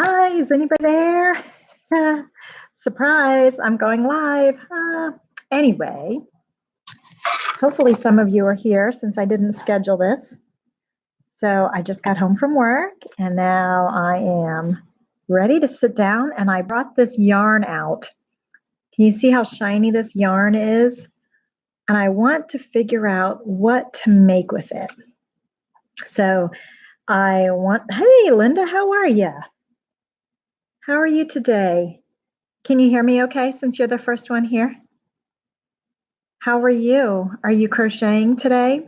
Hi, is anybody there? Surprise, I'm going live. Anyway, hopefully some of you are here since I didn't schedule this. So I just got home from work and now I am ready to sit down, and I brought this yarn out. Can you see how shiny this yarn is? And I want to figure out what to make with it. So hey Linda, how are you? How are you today? Can you hear me okay since you're the first one here? How are you? Are you crocheting today?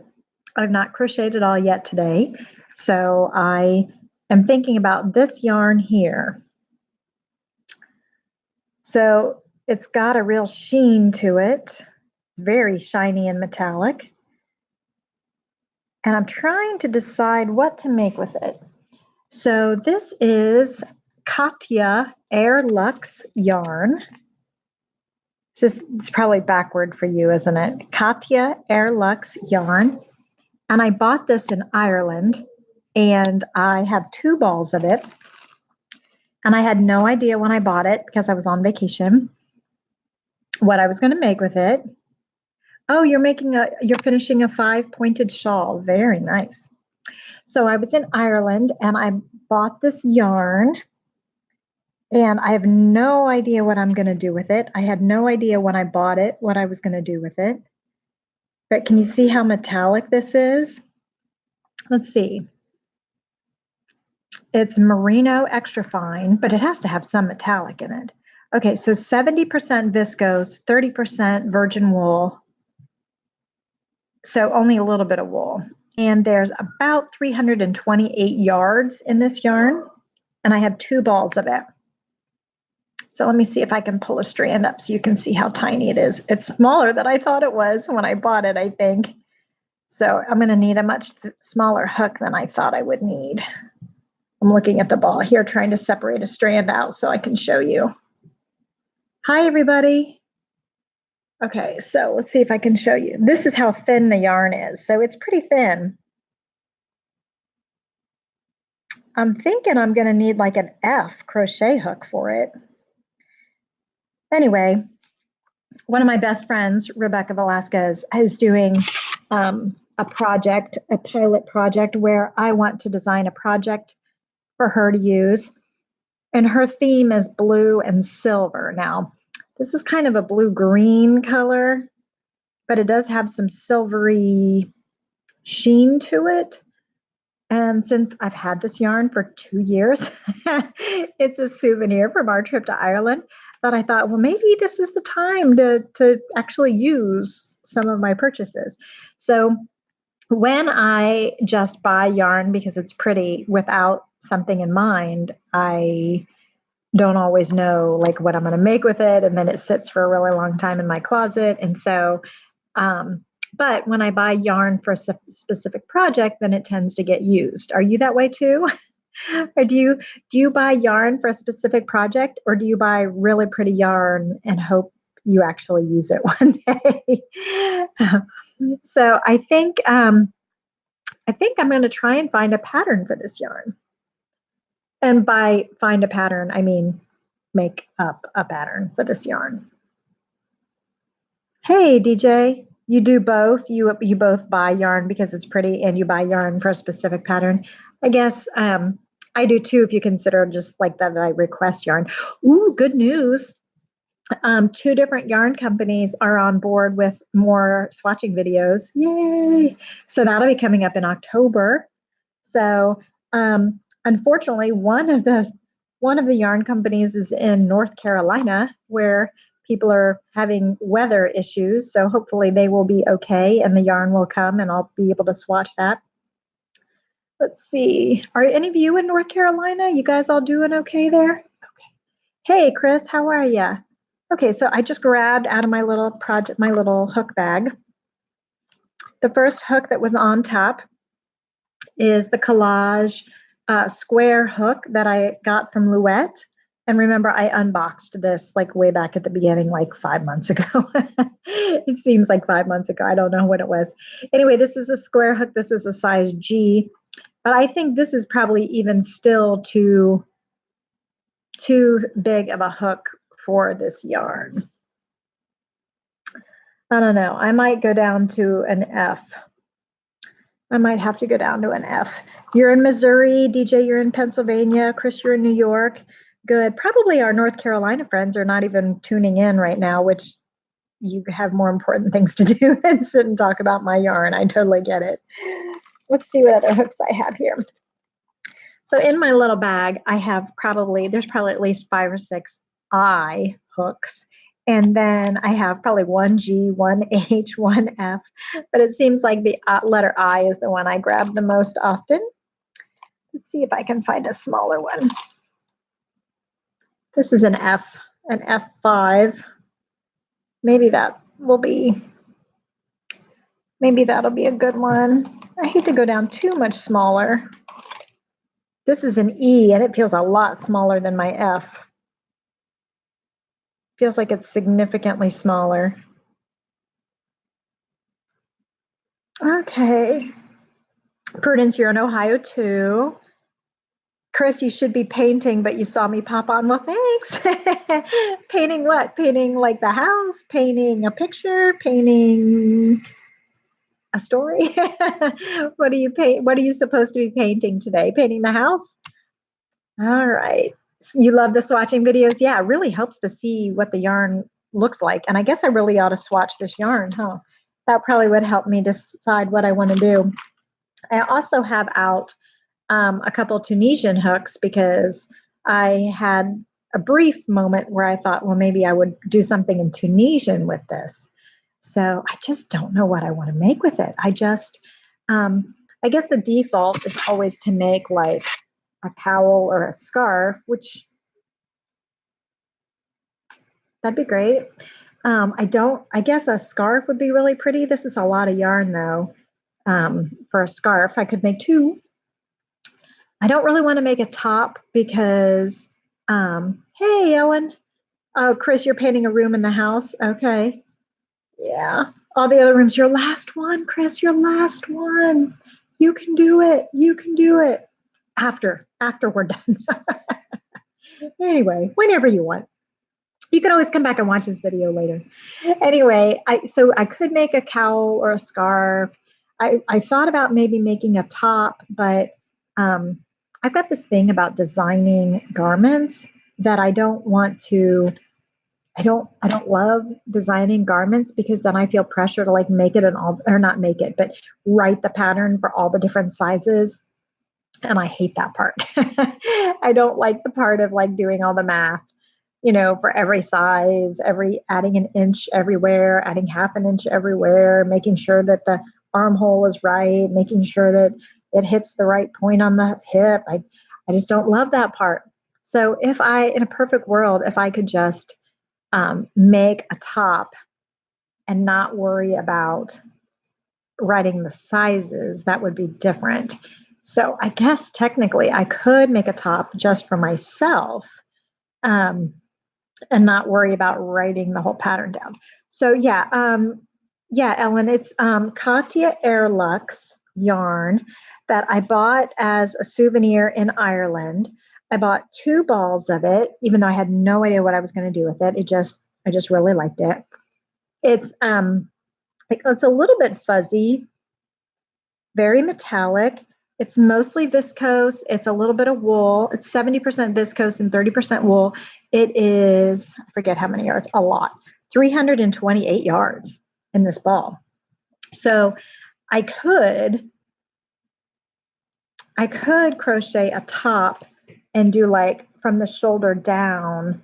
I've not crocheted at all yet today. So I am thinking about this yarn here. So it's got a real sheen to it. Very shiny and metallic. And I'm trying to decide what to make with it. So this is Katya Air Luxe yarn. It's probably backward for you, isn't it? Katya Air Luxe yarn. And I bought this in Ireland, and I have 2 balls of it. And I had no idea when I bought it, because I was on vacation, what I was going to make with it. Oh, you're finishing a 5-pointed shawl. Very nice. So I was in Ireland and I bought this yarn, and I have no idea what I'm going to do with it. I had no idea when I bought it what I was going to do with it. But can you see how metallic this is? Let's see. It's merino extra fine, but it has to have some metallic in it. Okay, so 70% viscose, 30% virgin wool. So only a little bit of wool. And there's about 328 yards in this yarn, and I have 2 balls of it. So let me see if I can pull a strand up so you can see how tiny it is. It's smaller than I thought it was when I bought it, I think. So I'm going to need a much smaller hook than I thought I would need. I'm looking at the ball here, trying to separate a strand out so I can show you. Hi, everybody. Okay, so let's see if I can show you. This is how thin the yarn is. So it's pretty thin. I'm thinking I'm going to need like an F crochet hook for it. Anyway, one of my best friends, Rebecca Velasquez, is doing a pilot project where I want to design a project for her to use. And her theme is blue and silver. Now, this is kind of a blue-green color, but it does have some silvery sheen to it. And since I've had this yarn for 2 years, it's a souvenir from our trip to Ireland, that I thought, well, maybe this is the time to actually use some of my purchases. So when I just buy yarn because it's pretty without something in mind, I don't always know like what I'm going to make with it. And then it sits for a really long time in my closet. And so, but when I buy yarn for a specific project, then it tends to get used. Are you that way too? Or do you buy yarn for a specific project, or do you buy really pretty yarn and hope you actually use it one day? So I think I'm going to try and find a pattern for this yarn. And by find a pattern, I mean make up a pattern for this yarn. Hey, DJ, you do both? You both buy yarn because it's pretty, and you buy yarn for a specific pattern? I guess I do too, if you consider just like that I request yarn. Ooh, good news. 2 different yarn companies are on board with more swatching videos. Yay! So that'll be coming up in October. So unfortunately, one of the yarn companies is in North Carolina, where people are having weather issues. So hopefully they will be okay and the yarn will come and I'll be able to swatch that. Let's see. Are any of you in North Carolina? You guys all doing okay there? Okay. Hey, Chris, how are you? Okay, so I just grabbed out of my little hook bag. The first hook that was on top is the collage square hook that I got from Louette. And remember, I unboxed this like way back at the beginning, like 5 months ago. It seems like 5 months ago. I don't know when it was. Anyway, this is a square hook. This is a size G. But I think this is probably even still too too big of a hook for this yarn. I don't know. I might go down to an F. I might have to go down to an F. You're in Missouri, DJ, you're in Pennsylvania, Chris, you're in New York. Good. Probably our North Carolina friends are not even tuning in right now, which you have more important things to do than sit and talk about my yarn. I totally get it. Let's see what other hooks I have here. So in my little bag, I have there's probably at least 5 or 6 I hooks. And then I have probably one G, one H, one F. But it seems like the letter I is the one I grab the most often. Let's see if I can find a smaller one. This is an F, an F5. Maybe that'll be a good one. I hate to go down too much smaller. This is an E, and it feels a lot smaller than my F. Feels like it's significantly smaller. Okay. Prudence, you're in Ohio too. Chris, you should be painting, but you saw me pop on. Well, thanks. Painting what? Painting like the house? Painting a picture? Painting a story? What do you paint? What are you supposed to be painting today? Painting the house? All right. You love the swatching videos? Yeah, it really helps to see what the yarn looks like. And I guess I really ought to swatch this yarn, huh? That probably would help me decide what I want to do. I also have out a couple Tunisian hooks because I had a brief moment where I thought, well, maybe I would do something in Tunisian with this. So I just don't know what I want to make with it. I guess the default is always to make like a cowl or a scarf, which that'd be great. I guess a scarf would be really pretty. This is a lot of yarn though. For a scarf, I could make 2. I don't really want to make a top because, hey, Ellen. Oh, Chris, you're painting a room in the house. Okay. Yeah. All the other rooms. Your last one, Chris, your last one. You can do it. You can do it. After we're done. Anyway, whenever you want. You can always come back and watch this video later. Anyway, so I could make a cowl or a scarf. I thought about maybe making a top, but I've got this thing about designing garments that I don't love designing garments because then I feel pressure to like make it or not make it, but write the pattern for all the different sizes. And I hate that part. I don't like the part of like doing all the math, for every size, adding an inch everywhere, adding half an inch everywhere, making sure that the armhole is right, making sure that it hits the right point on the hip. I just don't love that part. So in a perfect world, if I could just make a top and not worry about writing the sizes, that would be different. So I guess technically I could make a top just for myself and not worry about writing the whole pattern down. So yeah, Ellen, it's Katya Airlux yarn that I bought as a souvenir in Ireland. I bought 2 balls of it, even though I had no idea what I was going to do with it. I just really liked it. It's a little bit fuzzy, very metallic. It's mostly viscose. It's a little bit of wool. It's 70% viscose and 30% wool. It is, I forget how many yards, a lot, 328 yards in this ball. So I could crochet a top and do like from the shoulder down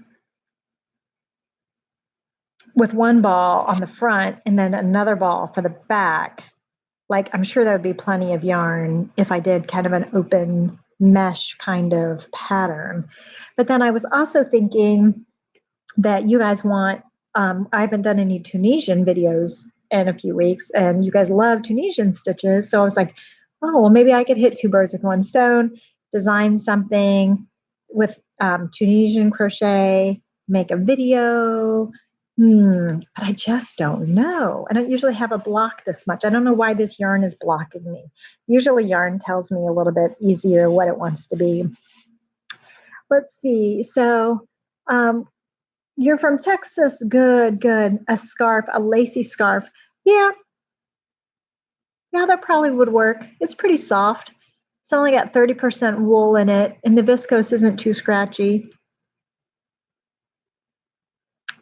with one ball on the front and then another ball for the back. Like, I'm sure there would be plenty of yarn if I did kind of an open mesh kind of pattern. But then I was also thinking that you guys want, I haven't done any Tunisian videos in a few weeks, and you guys love Tunisian stitches. So I was like, oh, well, maybe I could hit 2 birds with 1 stone, design something with Tunisian crochet, make a video. But I just don't know. I don't usually have a block this much. I don't know why this yarn is blocking me. Usually yarn tells me a little bit easier what it wants to be. Let's see. So, you're from Texas. Good, good. A scarf, a lacy scarf. Yeah, yeah, that probably would work. It's pretty soft. It's only got 30% wool in it, and the viscose isn't too scratchy.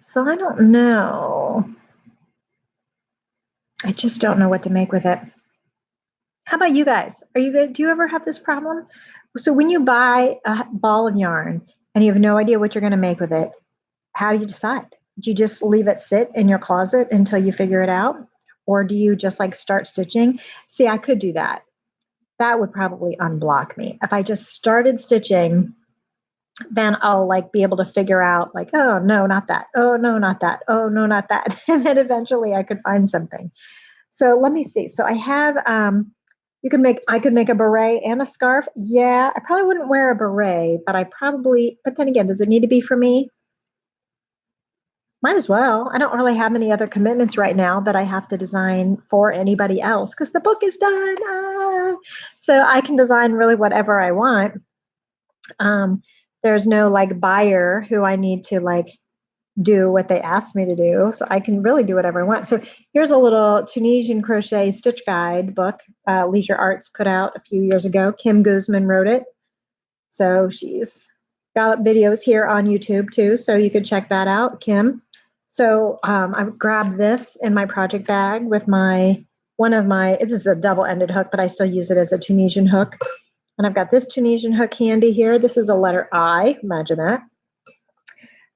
So I don't know. I just don't know what to make with it. How about you guys? Are you good? Do you ever have this problem? So when you buy a ball of yarn and you have no idea what you're going to make with it, how do you decide? Do you just leave it sit in your closet until you figure it out? Or do you just like start stitching? See, I could do that. That would probably unblock me. If I just started stitching, then I'll like be able to figure out like, oh no, not that. Oh no, not that. Oh no, not that. And then eventually I could find something. So let me see. So I have I could make a beret and a scarf. Yeah, I probably wouldn't wear a beret, but then again, does it need to be for me? Might as well. I don't really have any other commitments right now that I have to design for anybody else because the book is done. So I can design really whatever I want. There's no like buyer who I need to like do what they asked me to do. So I can really do whatever I want. So here's a little Tunisian crochet stitch guide book Leisure Arts put out a few years ago. Kim Guzman wrote it. So she's got videos here on YouTube too. So you could check that out, Kim. So I grabbed this in my project bag with this is a double-ended hook, but I still use it as a Tunisian hook. And I've got this Tunisian hook handy here. This is a letter I, imagine that.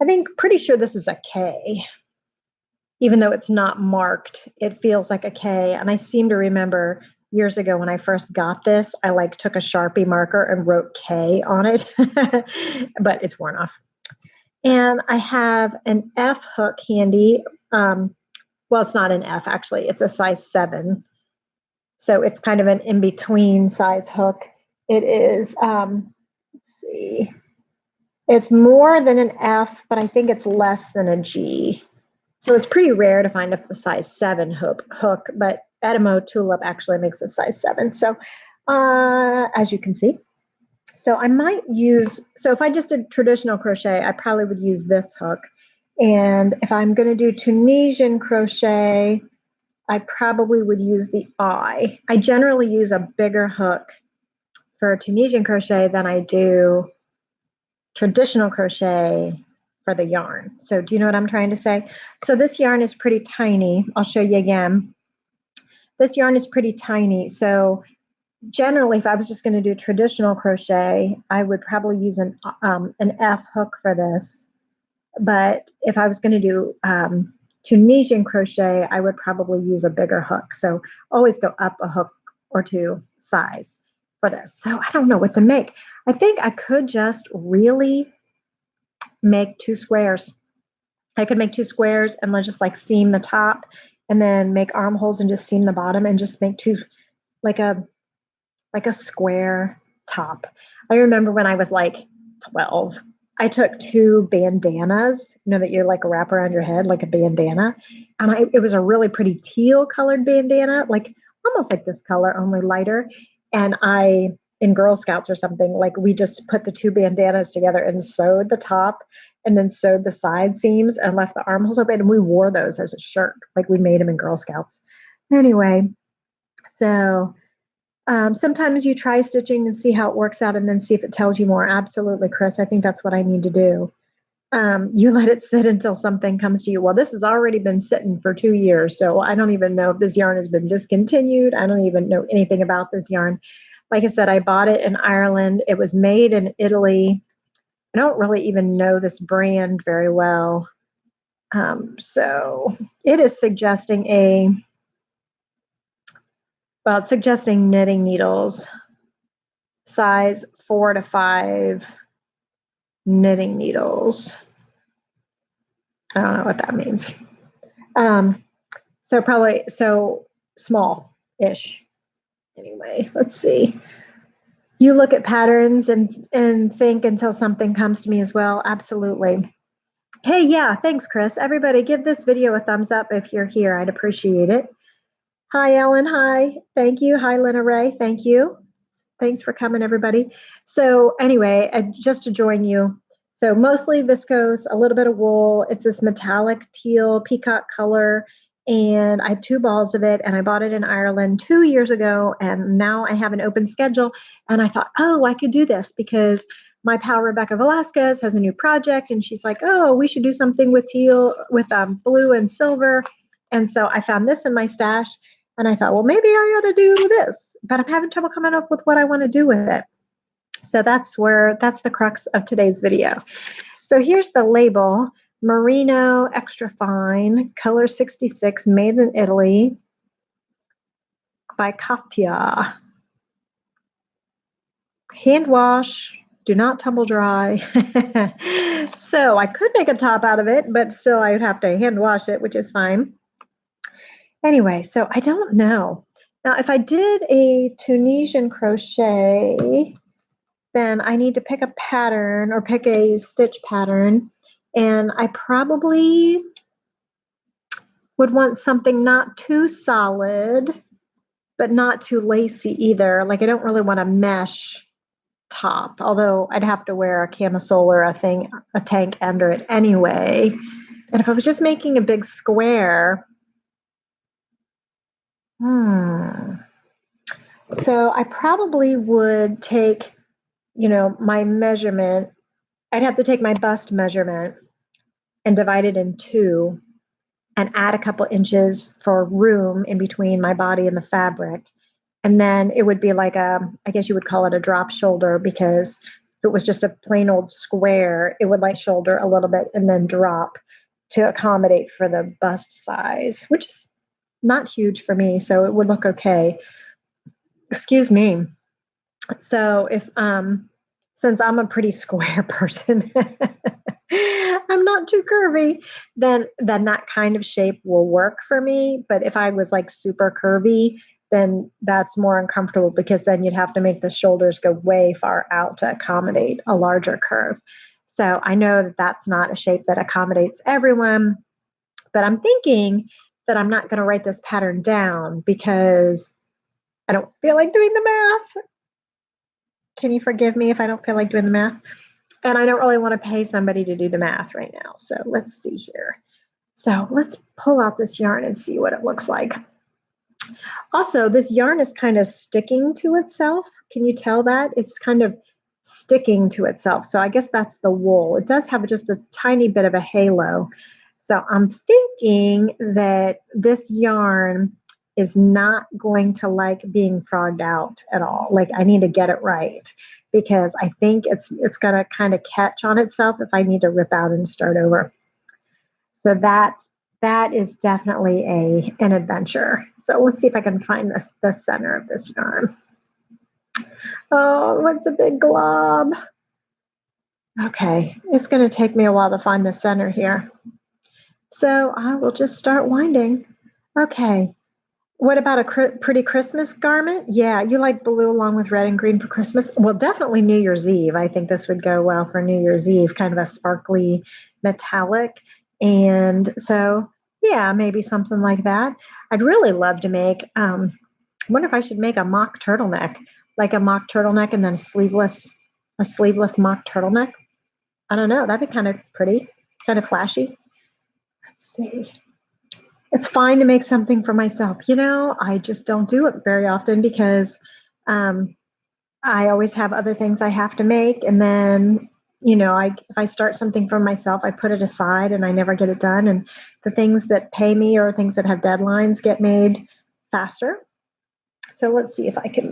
I think pretty sure this is a K. Even though it's not marked, it feels like a K. And I seem to remember years ago when I first got this, I like took a Sharpie marker and wrote K on it, but it's worn off. And I have an F hook handy. Well, it's not an F actually, it's a size 7. So it's kind of an in-between size hook. It is, let's see, it's more than an F, but I think it's less than a G. So it's pretty rare to find a size 7 hook, but Edimo Tulip actually makes a size 7. So as you can see, so I might use, so if I just did traditional crochet, I probably would use this hook. And if I'm going to do Tunisian crochet, I probably would use the I. I generally use a bigger hook for Tunisian crochet than I do traditional crochet for the yarn. So do you know what I'm trying to say? So this yarn is pretty tiny. I'll show you again. This yarn is pretty tiny. So generally, if I was just going to do traditional crochet, I would probably use an F hook for this. But if I was going to do Tunisian crochet, I would probably use a bigger hook. So always go up a hook or two size for this. So I don't know what to make. I think I could just really make 2 squares. I could make 2 squares and let's just like seam the top and then make armholes and just seam the bottom and just make two like a square top. I remember when I was like 12, I took 2 bandanas, you know, that you like wrap around your head like a bandana. And it was a really pretty teal colored bandana, like almost like this color, only lighter. And in Girl Scouts or something, like we just put the 2 bandanas together and sewed the top and then sewed the side seams and left the armholes open. And we wore those as a shirt. Like we made them in Girl Scouts. Anyway, so sometimes you try stitching and see how it works out and then see if it tells you more. Absolutely, Chris. I think that's what I need to do. You let it sit until something comes to you. Well, this has already been sitting for 2 years, so I don't even know if this yarn has been discontinued. I don't even know anything about this yarn. Like I said, I bought it in Ireland. It was made in Italy. I don't really even know this brand very well. So it is suggesting suggesting knitting needles, size 4 to 5 knitting needles. I don't know what that means. So small-ish. Anyway, let's see. You look at patterns and think until something comes to me as well. Absolutely. Hey, yeah, thanks, Chris. Everybody give this video a thumbs up if you're here. I'd appreciate it. Hi, Ellen. Hi. Thank you. Hi, Lena Ray. Thank you. Thanks for coming, everybody. So anyway, just to join you, so mostly viscose, a little bit of wool. It's this metallic teal peacock color, and I have 2 balls of it, and I bought it in Ireland 2 years ago, and now I have an open schedule, and I thought, oh, I could do this because my pal Rebecca Velasquez has a new project, and she's like, oh, we should do something with teal, with blue and silver. And so I found this in my stash, and I thought, well, maybe I ought to do this, but I'm having trouble coming up with what I want to do with it. So that's the crux of today's video. So here's the label: Merino Extra Fine, color 66, made in Italy by Katia. Hand wash, do not tumble dry. So I could make a top out of it, but still I would have to hand wash it, which is fine. Anyway, so I don't know. Now, if I did a Tunisian crochet, then I need to pick a pattern or pick a stitch pattern. And I probably would want something not too solid, but not too lacy either. Like I don't really want a mesh top, although I'd have to wear a camisole or a tank under it anyway. And if I was just making a big square, so I probably would take, my measurement. I'd have to take my bust measurement and divide it in 2 and add a couple inches for room in between my body and the fabric. And then it would be like I guess you would call it a drop shoulder, because if it was just a plain old square, it would like shoulder a little bit and then drop to accommodate for the bust size, which is not huge for me, so it would look okay. Excuse me. So if since I'm a pretty square person, I'm not too curvy, then that kind of shape will work for me. But if I was like super curvy, then that's more uncomfortable, because then you'd have to make the shoulders go way far out to accommodate a larger curve. So I know that that's not a shape that accommodates everyone, but I'm thinking that I'm not going to write this pattern down because I don't feel like doing the math. Can you forgive me if I don't feel like doing the math? And I don't really want to pay somebody to do the math right now. So let's see here. So let's pull out this yarn and see what it looks like. Also, this yarn is kind of sticking to itself. Can you tell that? It's kind of sticking to itself. So I guess that's the wool. It does have just a tiny bit of a halo. So I'm thinking that this yarn is not going to like being frogged out at all. Like I need to get it right, because I think it's going to kind of catch on itself if I need to rip out and start over. So that is definitely an adventure. So let's see if I can find the center of this yarn. Oh, what's a big glob? Okay, it's going to take me a while to find the center here. So I will just start winding. Okay. What about a pretty Christmas garment? Yeah, you like blue along with red and green for Christmas? Well, definitely New Year's Eve. I think this would go well for New Year's Eve, kind of a sparkly metallic. And so, yeah, maybe something like that. I'd really love to make, I wonder if I should make a mock turtleneck, like a mock turtleneck and then a sleeveless mock turtleneck. I don't know. That'd be kind of pretty, kind of flashy. Let's see. It's fine to make something for myself. I just don't do it very often because I always have other things I have to make. And then, if I start something for myself, I put it aside and I never get it done. And the things that pay me or things that have deadlines get made faster. So let's see if I can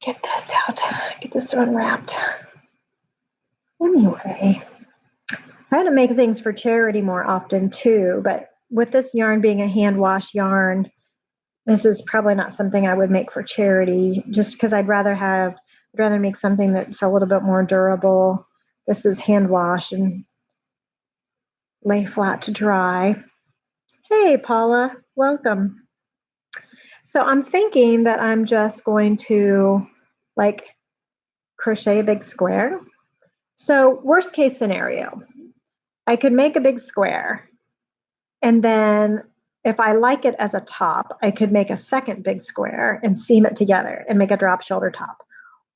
get this out, get this unwrapped. Anyway. I had to make things for charity more often too, but with this yarn being a hand wash yarn, this is probably not something I would make for charity, just because I'd rather make something that's a little bit more durable. This is hand wash and lay flat to dry. Hey, Paula, welcome. So I'm thinking that I'm just going to crochet a big square. So worst case scenario, I could make a big square and then if I like it as a top, I could make a second big square and seam it together and make a drop shoulder top.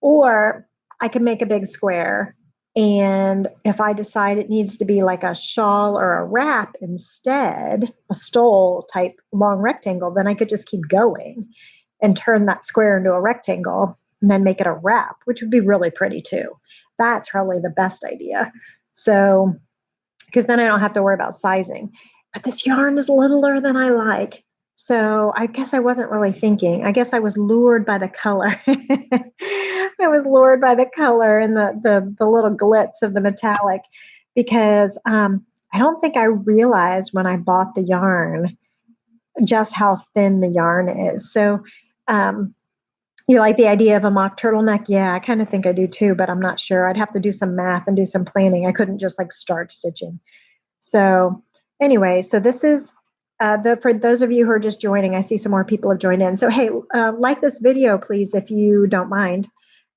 Or I could make a big square, and if I decide it needs to be like a shawl or a wrap instead, a stole type long rectangle, then I could just keep going and turn that square into a rectangle and then make it a wrap, which would be really pretty too. That's probably the best idea. So, because then I don't have to worry about sizing. But this yarn is littler than I like. So I guess I wasn't really thinking. I guess I was lured by the color. I was lured by the color and the little glitz of the metallic, because I don't think I realized when I bought the yarn just how thin the yarn is. So you like the idea of a mock turtleneck? Yeah, I kind of think I do too, but I'm not sure. I'd have to do some math and do some planning. I couldn't just like start stitching. So anyway, so this is for those of you who are just joining. I see some more people have joined in. So hey, like this video, please, if you don't mind.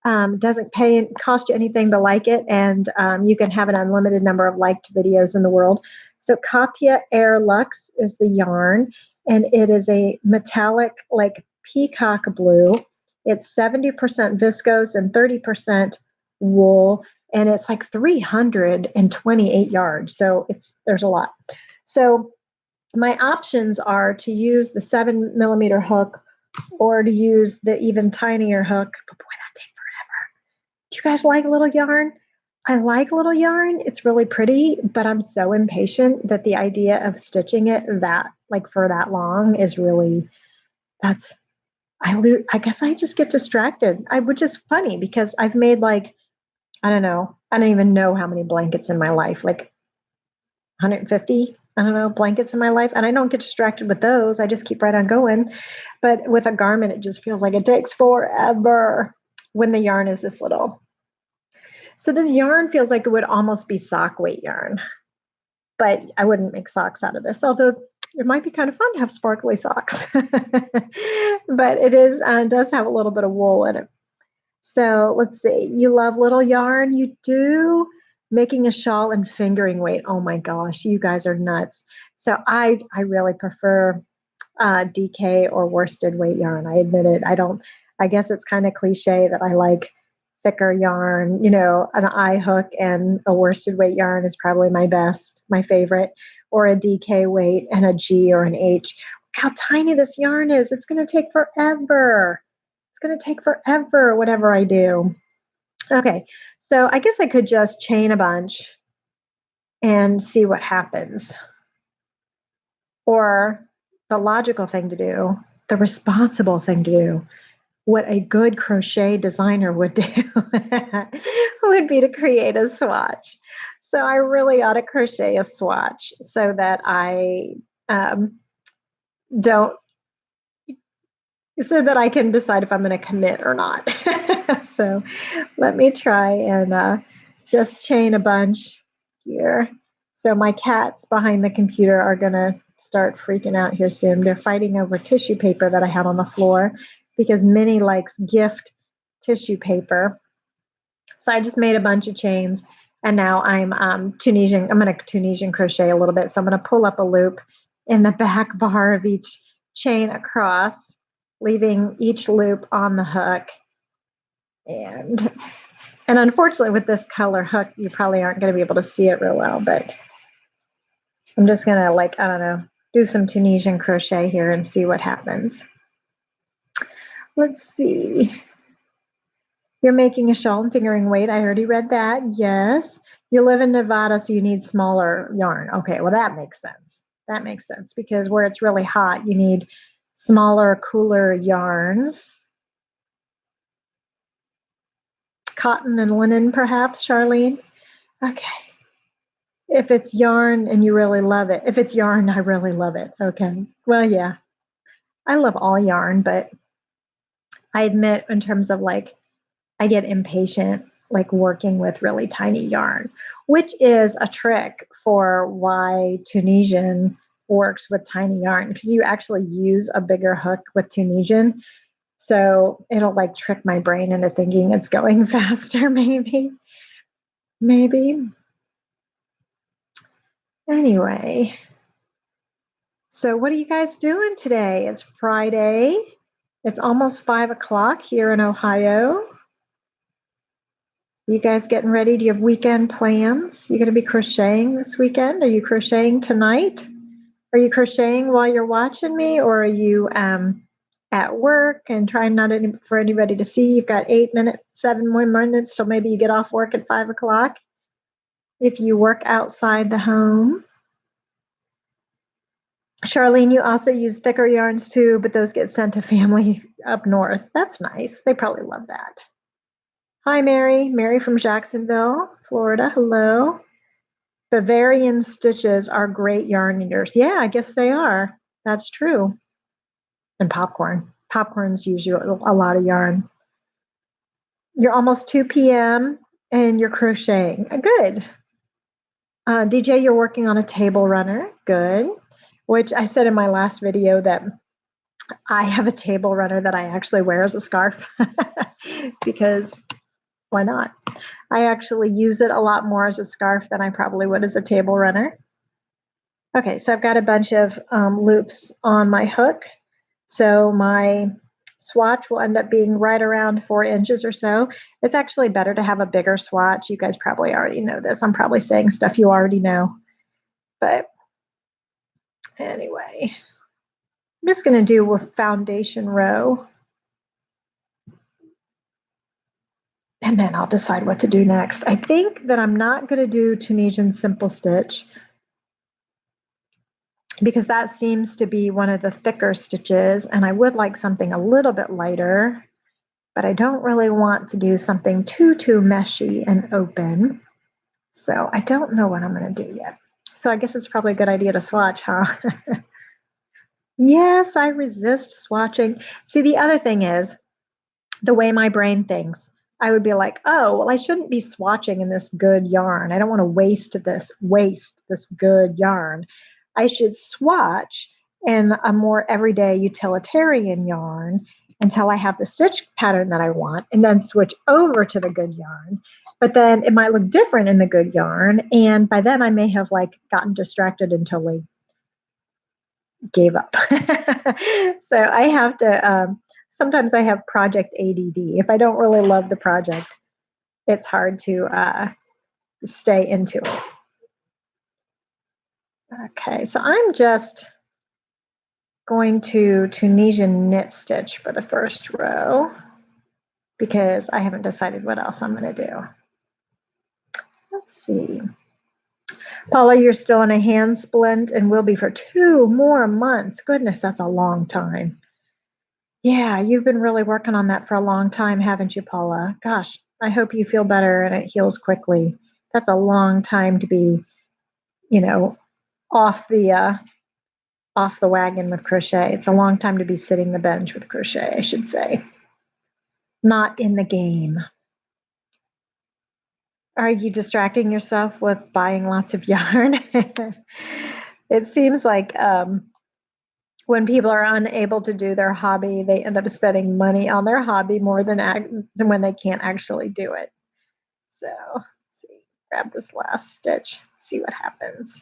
Doesn't cost you anything to like it, and you can have an unlimited number of liked videos in the world. So Katya Air Luxe is the yarn, and it is a metallic like peacock blue. It's 70% viscose and 30% wool, and it's like 328 yards. So there's a lot. So my options are to use the 7mm hook or to use the even tinier hook. But boy, that takes forever. Do you guys like little yarn? I like little yarn. It's really pretty, but I'm so impatient that the idea of stitching it that like for that long is really, I guess I just get distracted. Which is funny because I've made like, I don't even know how many blankets in my life, like 150, I don't know, blankets in my life. And I don't get distracted with those. I just keep right on going. But with a garment, it just feels like it takes forever when the yarn is this little. So this yarn feels like it would almost be sock weight yarn, but I wouldn't make socks out of this, although it might be kind of fun to have sparkly socks. But it does have a little bit of wool in it. So let's see. You love little yarn? You do? Making a shawl and fingering weight. Oh my gosh, you guys are nuts. So I really prefer DK or worsted weight yarn. I admit it. I guess it's kind of cliche that I like thicker yarn. You know, an eye hook and a worsted weight yarn is probably my favorite, or a DK weight and a G or an H. Look how tiny this yarn is. It's going to take forever. It's going to take forever, whatever I do. Okay, so I guess I could just chain a bunch and see what happens. Or the logical thing to do, the responsible thing to do, what a good crochet designer would do would be to create a swatch. So I really ought to crochet a swatch so that I don't so that I can decide if I'm going to commit or not. So let me try and just chain a bunch here. So my cats behind the computer are going to start freaking out here soon. They're fighting over tissue paper that I had on the floor because Minnie likes gift tissue paper. So I just made a bunch of chains, and now I'm going to Tunisian crochet a little bit. So I'm going to pull up a loop in the back bar of each chain across, leaving each loop on the hook. And unfortunately with this color hook, you probably aren't going to be able to see it real well, but I'm just going to do some Tunisian crochet here and see what happens. Let's see. You're making a shawl and fingering weight. I already read that. Yes. You live in Nevada, so you need smaller yarn. Okay, well, that makes sense. That makes sense because where it's really hot, you need smaller, cooler yarns. Cotton and linen, perhaps, Charlene? Okay. If it's yarn and you really love it. If it's yarn, I really love it. Okay. Well, yeah. I love all yarn, but I admit in terms of I get impatient working with really tiny yarn, which is a trick for why Tunisian works with tiny yarn, because you actually use a bigger hook with Tunisian. So it'll trick my brain into thinking it's going faster, maybe. Anyway, So what are you guys doing today? It's Friday. It's almost 5 o'clock here in Ohio. You guys getting ready? Do you have weekend plans? You going to be crocheting this weekend? Are you crocheting tonight? Are you crocheting while you're watching me, or are you at work and trying not for anybody to see? You've got 8 minutes, 7 more minutes, so maybe you get off work at 5 o'clock if you work outside the home. Charlene, you also use thicker yarns too, but those get sent to family up north. That's nice. They probably love that. Hi, Mary. Mary from Jacksonville, Florida. Hello. Bavarian stitches are great yarn eaters. Yeah, I guess they are. That's true. And popcorn. Popcorns use you a lot of yarn. You're almost 2 p.m. and you're crocheting. Good. DJ, you're working on a table runner. Good. Which I said in my last video that I have a table runner that I actually wear as a scarf because why not? I actually use it a lot more as a scarf than I probably would as a table runner. Okay, so I've got a bunch of loops on my hook. So my swatch will end up being right around 4 inches or so. It's actually better to have a bigger swatch. You guys probably already know this. I'm probably saying stuff you already know. But anyway, I'm just going to do a foundation row. And then I'll decide what to do next. I think that I'm not going to do Tunisian simple stitch because that seems to be one of the thicker stitches, and I would like something a little bit lighter, but I don't really want to do something too meshy and open. So I don't know what I'm going to do yet. So I guess it's probably a good idea to swatch, huh? Yes, I resist swatching. See, the other thing is the way my brain thinks. I would be like, oh, well, I shouldn't be swatching in this good yarn. I don't want to waste this good yarn. I should swatch in a more everyday utilitarian yarn until I have the stitch pattern that I want, and then switch over to the good yarn. But then it might look different in the good yarn, and by then I may have gotten distracted and totally gave up. So I have to sometimes I have project ADD. If I don't really love the project, it's hard to stay into it. Okay, so I'm just going to Tunisian knit stitch for the first row because I haven't decided what else I'm going to do. Let's see. Paula, you're still in a hand splint and will be for 2 more months. Goodness, that's a long time. Yeah, you've been really working on that for a long time, haven't you, Paula? Gosh, I hope you feel better and it heals quickly. That's a long time to be, off the wagon with crochet. It's a long time to be sitting the bench with crochet, I should say. Not in the game. Are you distracting yourself with buying lots of yarn? It seems like when people are unable to do their hobby, they end up spending money on their hobby more than when they can't actually do it. So let's see, grab this last stitch, see what happens.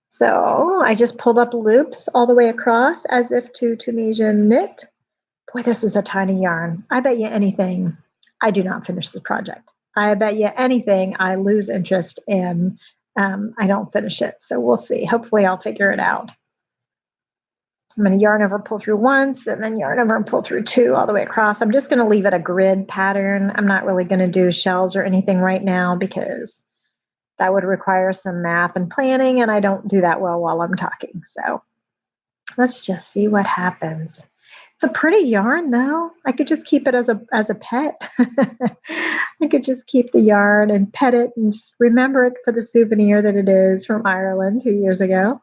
So I just pulled up loops all the way across as if to Tunisian knit. Boy, this is a tiny yarn. I bet you anything I do not finish the project. I bet you anything I lose interest and I don't finish it. So we'll see. Hopefully I'll figure it out. I'm going to yarn over and pull through once, and then yarn over and pull through 2 all the way across. I'm just going to leave it a grid pattern. I'm not really going to do shells or anything right now because that would require some math and planning, and I don't do that well while I'm talking. So let's just see what happens. It's a pretty yarn, though. I could just keep it as a pet. I could just keep the yarn and pet it and just remember it for the souvenir that it is from Ireland 2 years ago.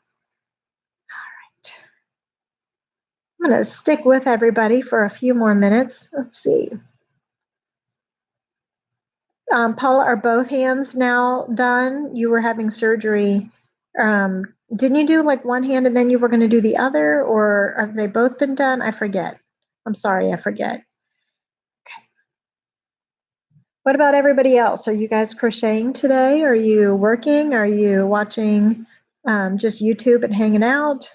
I'm going to stick with everybody for a few more minutes. Let's see. Paula, are both hands now done? You were having surgery. Didn't you do one hand and then you were going to do the other, or have they both been done? I forget. I'm sorry, I forget. Okay. What about everybody else? Are you guys crocheting today? Are you working? Are you watching just YouTube and hanging out?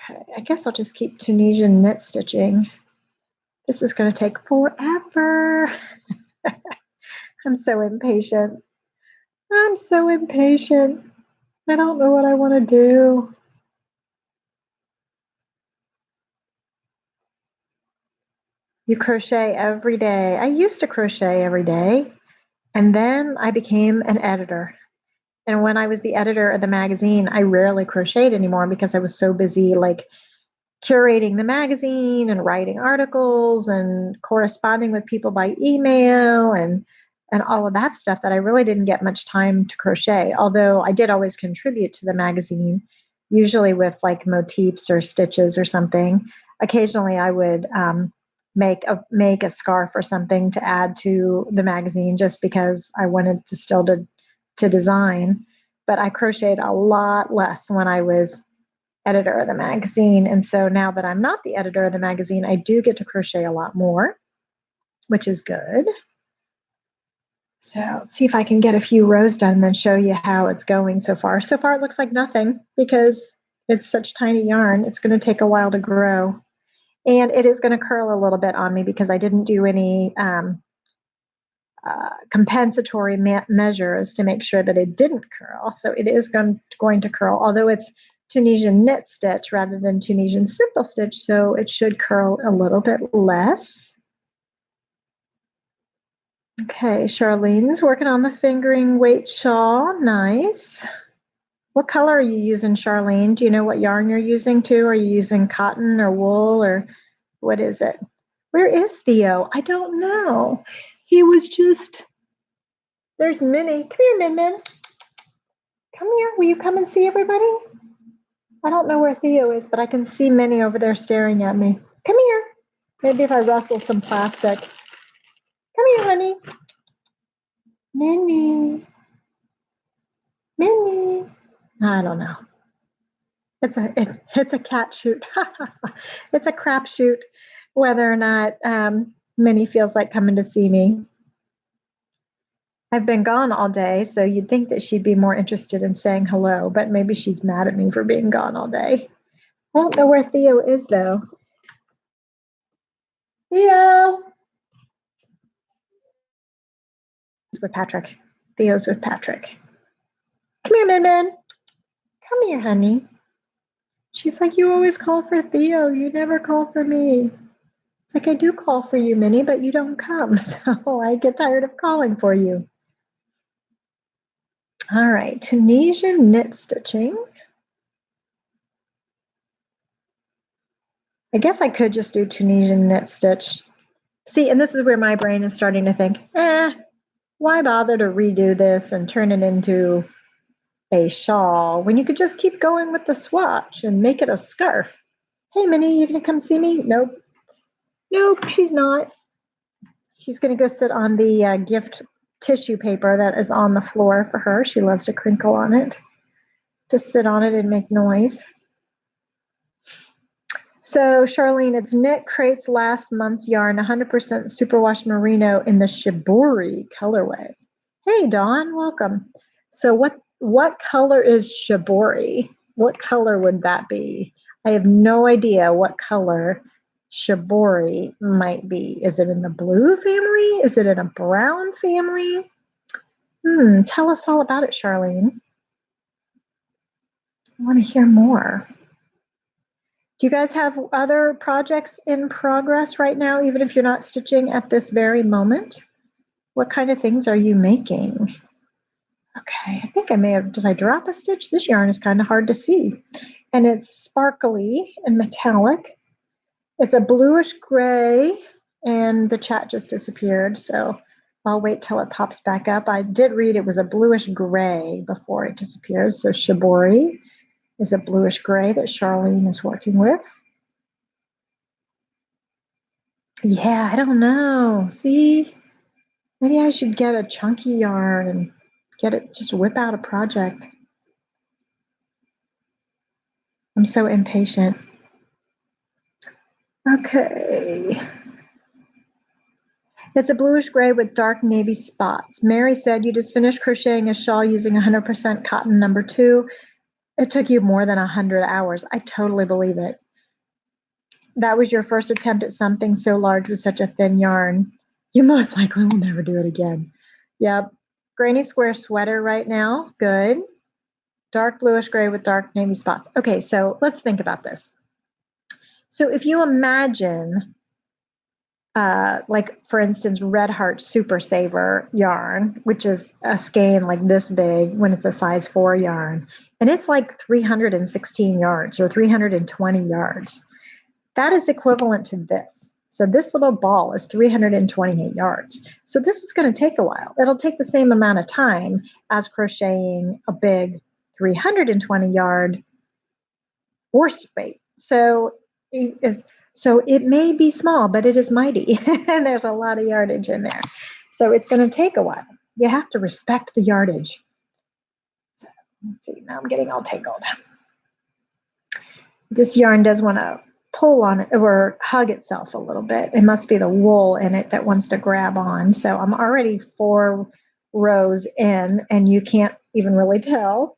Okay, I guess I'll just keep Tunisian knit stitching. This is going to take forever. I'm so impatient. I'm so impatient. I don't know what I want to do. You crochet every day. I used to crochet every day, and then I became an editor. And when I was the editor of the magazine, I rarely crocheted anymore because I was so busy like curating the magazine and writing articles and corresponding with people by email and all of that stuff that I really didn't get much time to crochet. Although I did always contribute to the magazine, usually with like motifs or stitches or something. Occasionally, I would make a scarf or something to add to the magazine just because I wanted to still to design. But I crocheted a lot less when I was editor of the magazine. And so now that I'm not the editor of the magazine, I do get to crochet a lot more, which is good. So let's see if I can get a few rows done and then show you how it's going so far. So far, it looks like nothing because it's such tiny yarn. It's going to take a while to grow. And it is going to curl a little bit on me because I didn't do any compensatory measures to make sure that it didn't curl. So it is going to curl, although it's Tunisian knit stitch rather than Tunisian simple stitch, so it should curl a little bit less. Okay, Charlene's working on the fingering weight shawl. Nice. What color are you using, Charlene? Do you know what yarn you're using too? Are you using cotton or wool or what is it? Where is Theo? I don't know. He was just... There's Minnie. Come here, Min Min. Come here. Will you come and see everybody? I don't know where Theo is, but I can see Minnie over there staring at me. Come here. Maybe if I rustle some plastic. Come here, honey. Minnie. Minnie. I don't know. It's a cat shoot. It's a crap shoot whether or not Minnie feels like coming to see me. I've been gone all day, so you'd think that she'd be more interested in saying hello, but maybe she's mad at me for being gone all day. I don't know where Theo is, though. Theo! He's with Patrick. Theo's with Patrick. Come here, Min Min. Come here, honey. She's like, you always call for Theo. You never call for me. It's like, I do call for you, Minnie, but you don't come, so I get tired of calling for you. All right, Tunisian knit stitching. I guess I could just do Tunisian knit stitch. See, and this is where my brain is starting to think, why bother to redo this and turn it into a shawl when you could just keep going with the swatch and make it a scarf? Hey, Minnie, you gonna come see me? Nope. Nope, she's not. She's gonna go sit on the gift tissue paper that is on the floor for her. She loves to crinkle on it, to sit on it and make noise. So Charlene, it's Knit Crate's last month's yarn, 100% superwash merino in the shibori colorway. Hey, Dawn, welcome. So what color is shibori? What color would that be? I have no idea what color shibori might be. Is it in the blue family? Is it in a brown family? Tell us all about it, Charlene. I want to hear more. Do you guys have other projects in progress right now, even if you're not stitching at this very moment? What kind of things are you making? Okay, I think I may have, did I drop a stitch? This yarn is kind of hard to see. And it's sparkly and metallic. It's a bluish gray, and the chat just disappeared, so I'll wait till it pops back up. I did read it was a bluish gray before it disappeared, so shibori is a bluish gray that Charlene is working with. Yeah, I don't know. See, maybe I should get a chunky yarn and get it, just whip out a project. I'm so impatient. Okay. It's a bluish gray with dark navy spots. Mary said you just finished crocheting a shawl using 100% cotton number 2. It took you more than 100 hours. I totally believe it. That was your first attempt at something so large with such a thin yarn. You most likely will never do it again. Yep. Granny square sweater right now. Good. Dark bluish gray with dark navy spots. Okay, so let's think about this. So if you imagine, like for instance, Red Heart Super Saver yarn, which is a skein like this big when it's a size 4 yarn, and it's like 316 yards or 320 yards. That is equivalent to this. So this little ball is 328 yards. So this is going to take a while. It'll take the same amount of time as crocheting a big 320 yard worsted weight. So it may be small, but it is mighty. And there's a lot of yardage in there. So it's going to take a while. You have to respect the yardage. So let's see, now I'm getting all tangled. This yarn does want to pull on it or hug itself a little bit. It must be the wool in it that wants to grab on. So I'm already 4 rows in, and you can't even really tell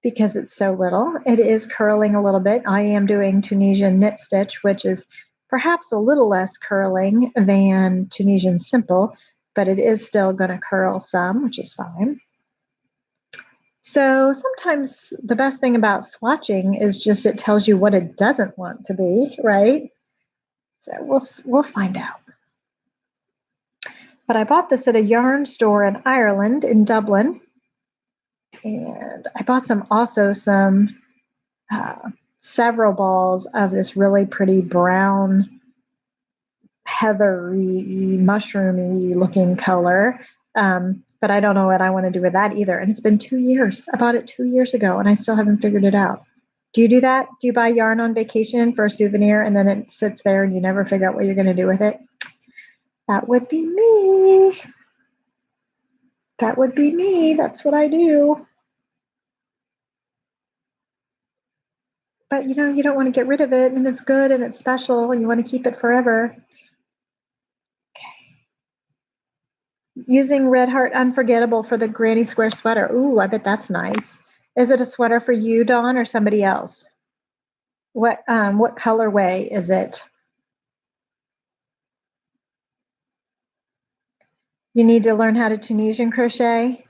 because it's so little. It is curling a little bit. I am doing Tunisian knit stitch, which is perhaps a little less curling than Tunisian simple, but it is still going to curl some, which is fine. So sometimes the best thing about swatching is just it tells you what it doesn't want to be, right? So we'll find out. But I bought this at a yarn store in Ireland, in Dublin, and I bought some several balls of this really pretty brown, heathery, mushroomy looking color. But I don't know what I want to do with that either. And it's been 2 years. I bought it 2 years ago and I still haven't figured it out. Do you do that? Do you buy yarn on vacation for a souvenir and then it sits there and you never figure out what you're going to do with it? That would be me. That would be me. That's what I do. But you know, you don't want to get rid of it, and it's good and it's special and you want to keep it forever. Using Red Heart Unforgettable for the Granny Square sweater. Ooh, I bet that's nice. Is it a sweater for you, Dawn, or somebody else? What colorway is it? You need to learn how to Tunisian crochet?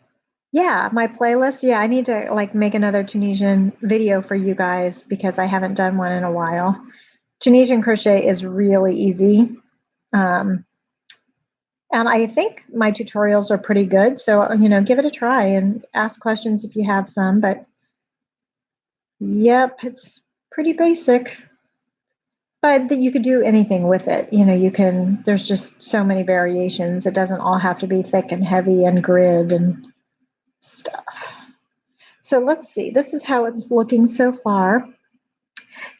Yeah, my playlist. Yeah, I need to like make another Tunisian video for you guys because I haven't done one in a while. Tunisian crochet is really easy. And I think my tutorials are pretty good. So, you know, give it a try and ask questions if you have some. But yep, it's pretty basic. But you could do anything with it. You know, there's just so many variations. It doesn't all have to be thick and heavy and grid and stuff. So let's see. This is how it's looking so far.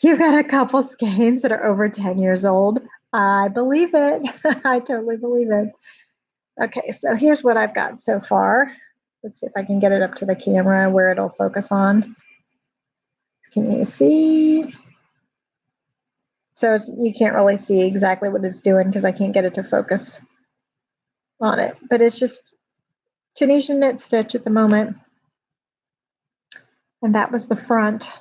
You've got a couple skeins that are over 10 years old. I believe it. I totally believe it. Okay, so here's what I've got so far. Let's see if I can get it up to the camera where it'll focus on. Can you see? So you can't really see exactly what it's doing because I can't get it to focus on it. But it's just Tunisian knit stitch at the moment. And that was the front.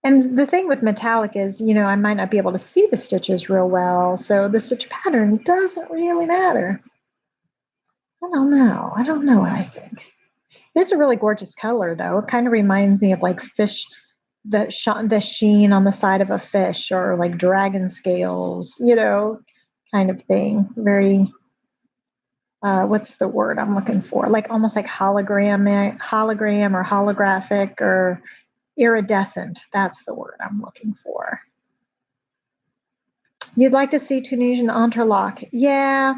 And the thing with metallic is, you know, I might not be able to see the stitches real well. So the stitch pattern doesn't really matter. I don't know. I don't know what I think. It's a really gorgeous color, though. It kind of reminds me of like fish, the sheen on the side of a fish, or like dragon scales, you know, kind of thing. Very, what's the word I'm looking for? Like almost like hologram or holographic or iridescent. That's the word I'm looking for. You'd like to see Tunisian interlock? Yeah.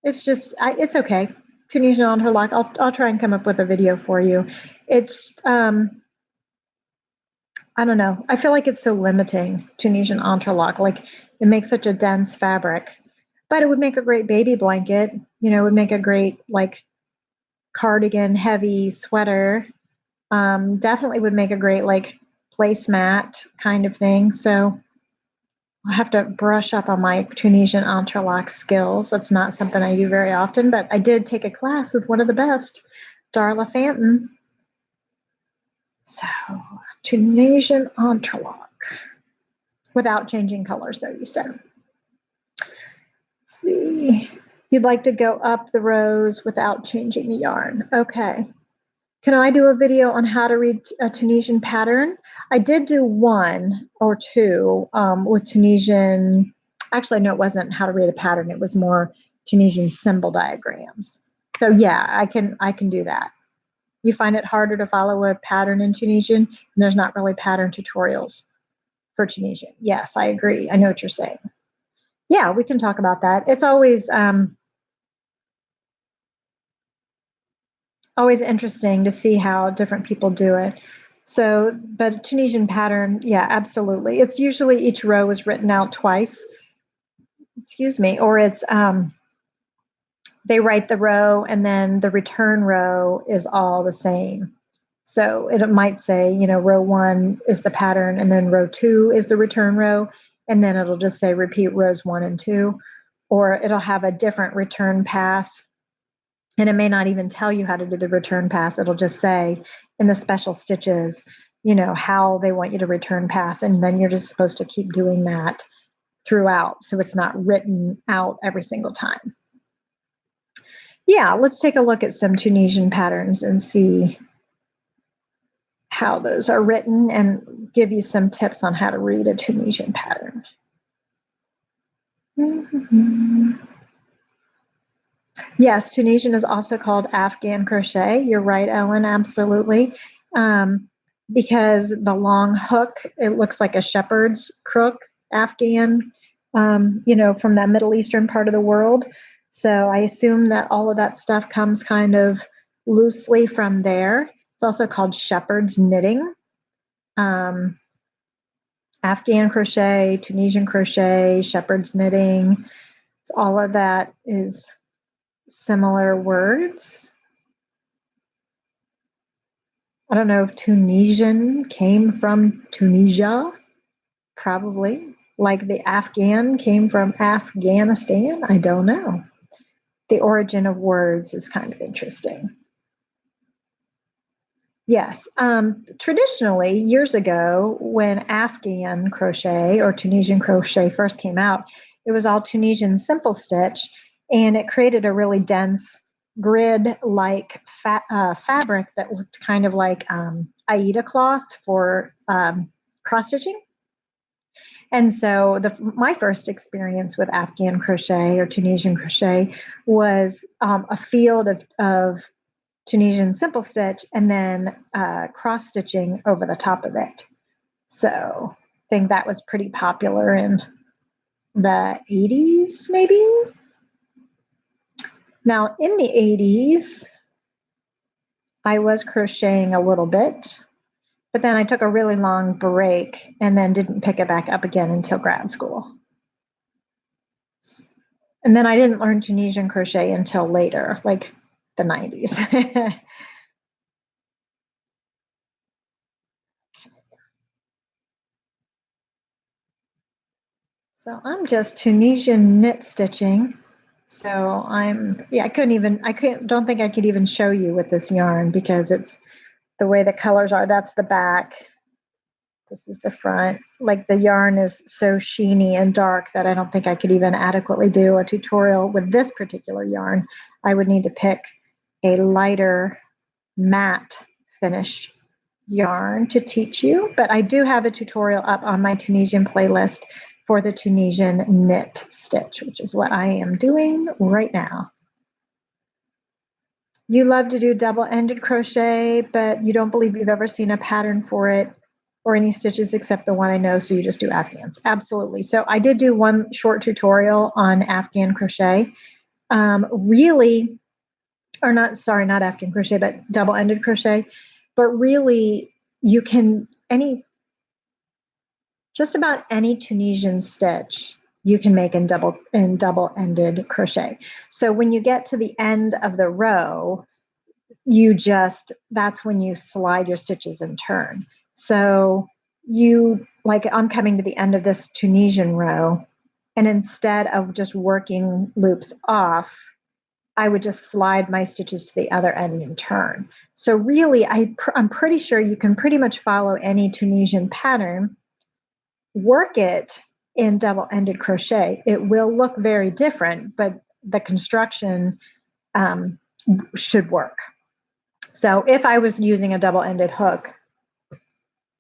It's just, it's okay. Tunisian interlock. I'll try and come up with a video for you. It's, I don't know. I feel like it's so limiting, Tunisian interlock. Like it makes such a dense fabric, but it would make a great baby blanket. You know, it would make a great like cardigan, heavy sweater. Definitely would make a great like placemat kind of thing. So I have to brush up on my Tunisian interlock skills. That's not something I do very often, but I did take a class with one of the best, Darla Fanton. So Tunisian interlock without changing colors though, you said. Let's see. You'd like to go up the rows without changing the yarn. Okay. Can I do a video on how to read a Tunisian pattern? I did do one or two with Tunisian. Actually, no, it wasn't how to read a pattern. It was more Tunisian symbol diagrams. So yeah, I can do that. You find it harder to follow a pattern in Tunisian, and there's not really pattern tutorials for Tunisian. Yes, I agree. I know what you're saying. Yeah, we can talk about that. It's always always interesting to see how different people do it. So, but Tunisian pattern, yeah, absolutely. It's usually each row is written out twice, excuse me, or it's they write the row and then the return row is all the same. So it might say, you know, row 1 is the pattern and then row 2 is the return row, and then it'll just say repeat rows 1 and 2, or it'll have a different return pass. And it may not even tell you how to do the return pass. It'll just say in the special stitches, you know, how they want you to return pass. And then you're just supposed to keep doing that throughout. So it's not written out every single time. Yeah, let's take a look at some Tunisian patterns and see how those are written and give you some tips on how to read a Tunisian pattern. Yes, Tunisian is also called Afghan crochet. You're right, Ellen, absolutely. Because the long hook, it looks like a shepherd's crook, Afghan, you know, from that Middle Eastern part of the world. So I assume that all of that stuff comes kind of loosely from there. It's also called shepherd's knitting. Afghan crochet, Tunisian crochet, shepherd's knitting. So all of that is similar words. I don't know if Tunisian came from Tunisia, probably. Like the Afghan came from Afghanistan. I don't know. The origin of words is kind of interesting. Yes. Traditionally, years ago, when Afghan crochet or Tunisian crochet first came out, it was all Tunisian simple stitch, and it created a really dense grid-like fabric that looked kind of like Aida cloth for cross stitching. And so my first experience with Afghan crochet or Tunisian crochet was a field of Tunisian simple stitch and then cross stitching over the top of it. So I think that was pretty popular in the 80s, maybe. Now in the 80s, I was crocheting a little bit, but then I took a really long break and then didn't pick it back up again until grad school. And then I didn't learn Tunisian crochet until later, like the 90s. So I'm just Tunisian knit stitching. So don't think I could even show you with this yarn because it's the way the colors are. That's the back. This is the front. Like the yarn is so sheeny and dark that I don't think I could even adequately do a tutorial with this particular yarn. I would need to pick a lighter matte finish yarn to teach you, but I do have a tutorial up on my Tunisian playlist for the Tunisian knit stitch, which is what I am doing right now. You love to do double-ended crochet, but you don't believe you've ever seen a pattern for it or any stitches except the one I know, so you just do Afghans. Absolutely. So I did do one short tutorial on Afghan crochet. Not Afghan crochet, but double-ended crochet. But really, you can, just about any Tunisian stitch you can make in double-ended crochet. So when you get to the end of the row, that's when you slide your stitches and turn. So I'm coming to the end of this Tunisian row, and instead of just working loops off, I would just slide my stitches to the other end and turn. So really, I'm pretty sure you can pretty much follow any Tunisian pattern, work it in double-ended crochet. It will look very different, but the construction should work. So if I was using a double-ended hook,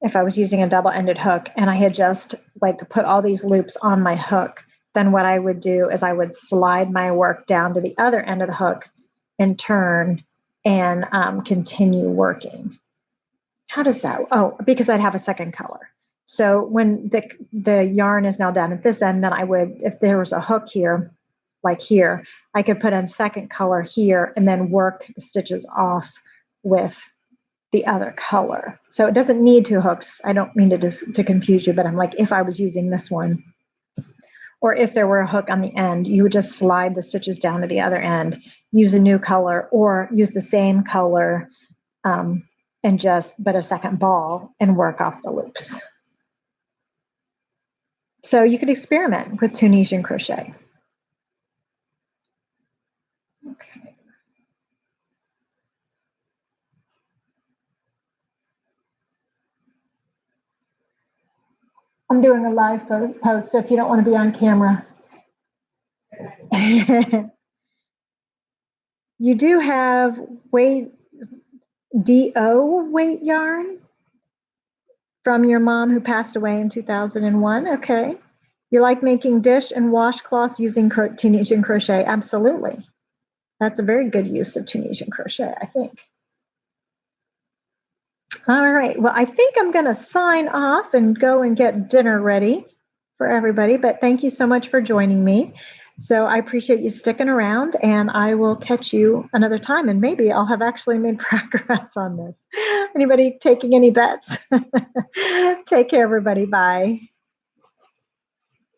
and I had just like put all these loops on my hook, then what I would do is I would slide my work down to the other end of the hook and turn and continue working. How does that? Oh, because I'd have a second color. So when the yarn is now down at this end, then I would, if there was a hook here, like here, I could put in second color here and then work the stitches off with the other color. So it doesn't need two hooks. I don't mean to confuse you, but I'm like, if I was using this one, or if there were a hook on the end, you would just slide the stitches down to the other end, use a new color, or use the same color and but a second ball and work off the loops. So you could experiment with Tunisian crochet. Okay. I'm doing a live post, so if you don't want to be on camera. You do have DO weight yarn from your mom who passed away in 2001. Okay. You like making dish and washcloths using Tunisian crochet? Absolutely. That's a very good use of Tunisian crochet, I think. All right. Well, I think I'm going to sign off and go and get dinner ready for everybody. But thank you so much for joining me. So I appreciate you sticking around, and I will catch you another time. And maybe I'll have actually made progress on this. Anybody taking any bets? Take care, everybody. Bye.